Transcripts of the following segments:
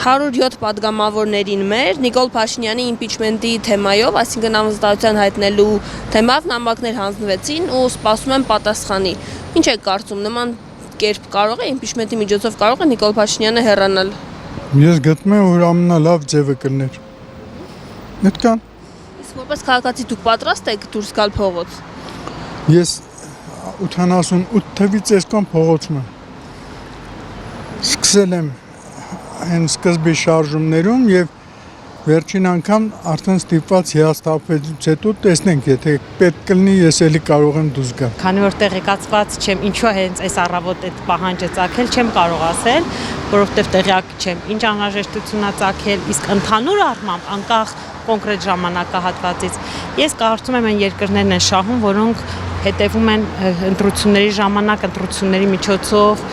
107 պատգամավորներին մեր Նիկոլ Փաշինյանի իմպիչմենտի թեմայով, այսինքն անվստահության հայտնելու թեմայով նամակներ հանձնվեցին ու սպասում են պատասխանի։ Ինչ եք կարծում, նման կերպ կարող է իմպիչմենտի միջոցով կարող է Նիկոլ Փաշինյանը հեռանալ։ Ես գտնում եմ, որ ամենալավ ձևը կլներ։ Այդքան։ Իսկ որպես քաղաքացի դուք պատրաստ եք դուրս գալ փողոց։ Ես 88 թվից այսքան փողոցում եմ։ Սկսել եմ այն սկզբի շարժումներում եւ վերջին անգամ արդեն ստիպված հիասթափվելուց հետո տեսնենք, եթե պետք կլինի, ես էլի կարող եմ դուրս գալ։ Քանի որ տեղեկացված չեմ, ինչու է հենց այս առավոտ այդ պահանջը ծագել, չեմ կարող ասել, որովհետև տեղյակ չեմ, ինչ անհրաժեշտություն է ծագել, իսկ ընդհանուր առմամբ անկախ կոնկրետ ժամանակահատվածից ես կարծում եմ այն երկրներն են շահում, որոնք հետևում են ընտրությունների ժամանակ, ընտրությունների միջոցով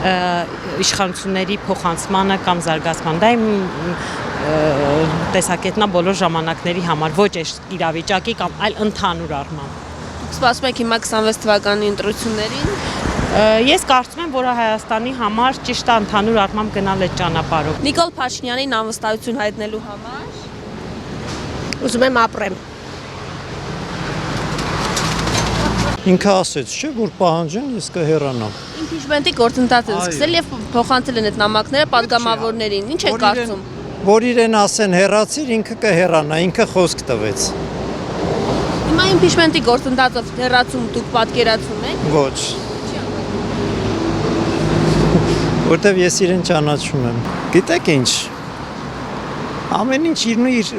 իշխանությունների փոխանցմանը կամ զարգացման։ Դա իմ տեսակետն է բոլոր ժամանակների համար, ոչ այս իրավիճակի կամ այլ ընդհանուր առմամբ։ Սպասում եք հիմա 26 թվականի ընտրություններին։ Ես կարծում եմ, որ Հայաստանի համար ճիշտ է ընդհանուր առմամբ գնալ այդ ճանապարհով։ Նիկոլ Փաշինյանին անվստահություն հայտնելու համար ուզում եմ ապրեմ։ Ինքը ասեց, չէ, որ պահանջեն, ես կհեռանամ։ Իմպիչմենտի գործընթացը սկսել եւ փոխանցել են այդ նամակները պատգամավորներին։ Ինչ եք կարծում։ Որ իրեն ասեն հեռացիր, ինքը կհեռանա, ինքը խոսք տվեց։ Հիմա իմպիչմենտի գործընթացով հեռացում դուք պատկերացում եք։ Ոչ։ Որտեվ ես իրեն ճանաչում եմ։ Գիտեք ինչ։ Ամեն ինչ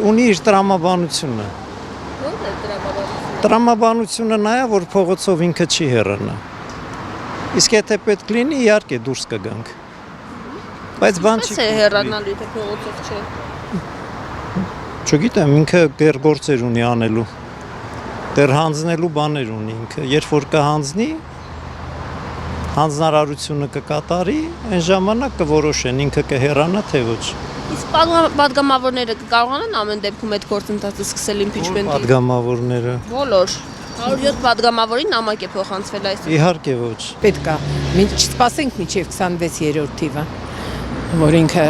ունի իր տրամաբանությունը։ Ո՞ր է տրամաբանությունը։ Տրամաբանությունը նա է, որ փողոցով ինքը չի հեռանա։ Իսկ եթե պետք լինի, իհարկե դուրս կգանք։ Բայց բան չի։ Ո՞ս է հեռանալու, եթե փողոցով չէ։ Չգիտեմ, ինքը դեռ գործեր ունի անելու։ Դեռ հանձնելու բաներ ունի ինքը։ Երբ որ կհանձնի, հանձնարարությունը կկատարի, այն ժամանակ կորոշեն ինքը կհեռանա թե ոչ։ Իսկ պատգամավորները կարողանան ամեն դեպքում այդ գործընթացը սկսել իմպիչմենտի։ Պատգամավորները։ Բոլոր 107 պատգամավորին նամակ է փոխանցվել այսօր։ Իհարկե ոչ։ Պետք է չսպասենք մինչև 26-րդ թիվը, որ ինքը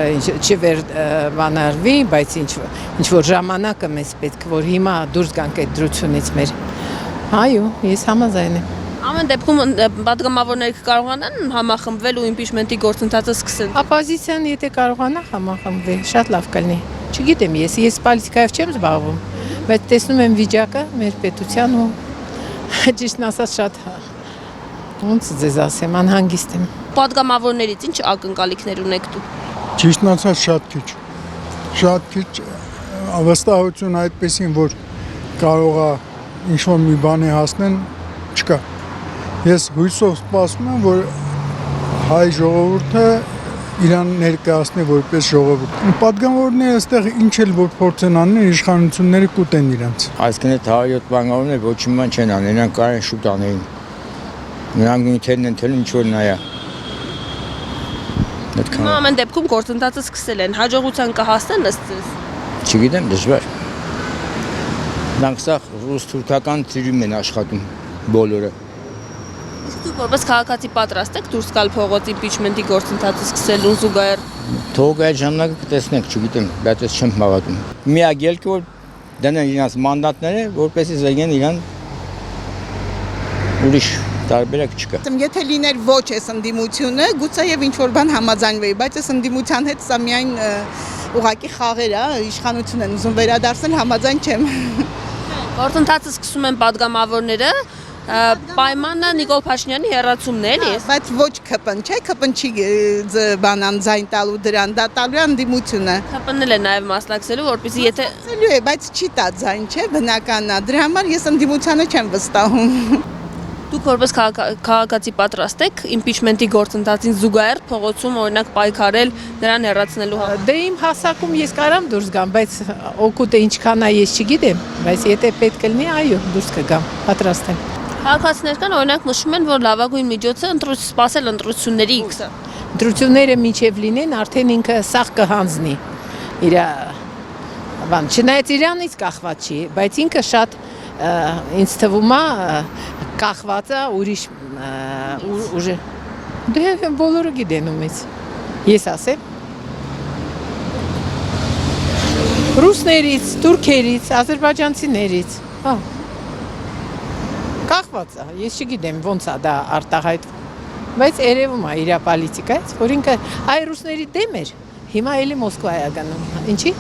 չվերբանարվի, բայց ինչ որ ժամանակը մեզ պետք, որ հիմա դուրս գանք այդ դրությունից մեր։ Այո, ես համաձայն եմ։ Ամեն դեպքում պատգամավորները կարողանան համախմբվել ու իմպիչմենտի գործընթացը սկսել։ Օպոզիցիան եթե կարողանա համախմբվել, շատ լավ կլինի։ Չգիտեմ, ես պոլիտիկայով չեմ զբաղվում, բայց տեսնում եմ վիճակը մեր պետության ու ճիշտն ասած շատ ոնց ձեզ ասեմ, անհանգիստ եմ։ Պատգամավորներից ինչ ակնկալիքներ ունեք դուք։ Ճիշտն ասած շատ քիչ վստահություն այդպեսին, որ կարող է ինչ-որ մի բանի հասնեն, չկա։ Ես հույսով սպասում եմ, որ հայ ժողովուրդը իրան ներկայացնի որպես ժողովուրդ։ Պատգամավորները այստեղ ինչ էլ որ փորձեն անեն, իշխանությունները կուտեն իրանց։ Այսինքն այդ 107 պատգամավորները ոչ մի բան չեն անում, նրանք կարող են շուտ անեն։ Նրանք նույնքն են թելում ինչ որ նայա։ Հիմա ամեն դեպքում գործընթացը սկսել են, հաջողության կհասնեն ըստ ձեզ։ Չգիտեմ, դժվար։ Նրանք սա ռուս-թուրքական ծիրում են աշխատում բոլորը։ Իսկ դուք որպես քաղաքացի պատրաստ եք դուրս գալ փողոց իմպիչմենտի գործընթացը սկսելուն զուգահեռ։ Թող այդ ժամանակը կտեսնենք, չգիտեմ, բայց ես չեմ հավատում։ Միակ ելքը որ դնեն իրանց մանդատները, որպեսզի զգեն իրան ուրիշ տարբերակ չկա։ Եթե լիներ ոչ այս ընդդիմությունը, գուցեև ինչ-որ բան համաձայնվեի, բայց այս ընդդիմության հետ սա միայն ուղղակի խաղեր է, իշխանություն են ուզում վերադարձնել, համաձայն չեմ։ Գործընթացը սկսում են պատգամավորները, պայմանը Նիկոլ Փաշինյանի հեռացումն է, էլի։ Բայց ոչ ԿՊ-ն, չէ, ԿՊ-ն չի բանան ձայն տալու դրան, դա տալու է ընդդիմությունը։ ԿՊ-ն էլ է նաև մասնակցելու, որպեսզի եթե Ծելու է, բայց չի տա ձայն, չէ, բնականն է։ Դրա համար ես ընդդիմությանը չեմ վստահում։ դուք որպես քաղաքացի պատրաստ եք իմպիչմենտի գործընթացին զուգահեռ փողոցում օրինակ պայքարել նրան հեռացնելու համար։ Դե իմ հասակում ես կարամ դուրս գամ, բայց օգուտը ինչքան է ես չգիտեմ, բայց եթե պետք լինի, այո, դուրս կգամ, պատրաստ եմ։ Քաղաքացիներ կան օրինակ նշում են, որ լավագույն միջոցը սպասել ընտրությունների X-ը։ Ընտրությունները մինչև լինեն, արդեն ինքը սաղ կհանձնի։ Իր բան, չնայած իրանից կախված չի, բայց ինքը շատ ինձ թվում է կախված է ուրիշ ուժը։ Դե բոլորը գիտեն ումից։ Ես ասեմ։ Ռուսներից, թուրքերից, ադրբեջանցիներից, հա։ Կախված է, ես չգիտեմ ոնց է դա արտահայտվում, բայց երևում է իր պոլիտիկայից, որ ինքը այ ռուսների դեմ էր, հիմա էլի Մոսկվա է գնում, ինչի։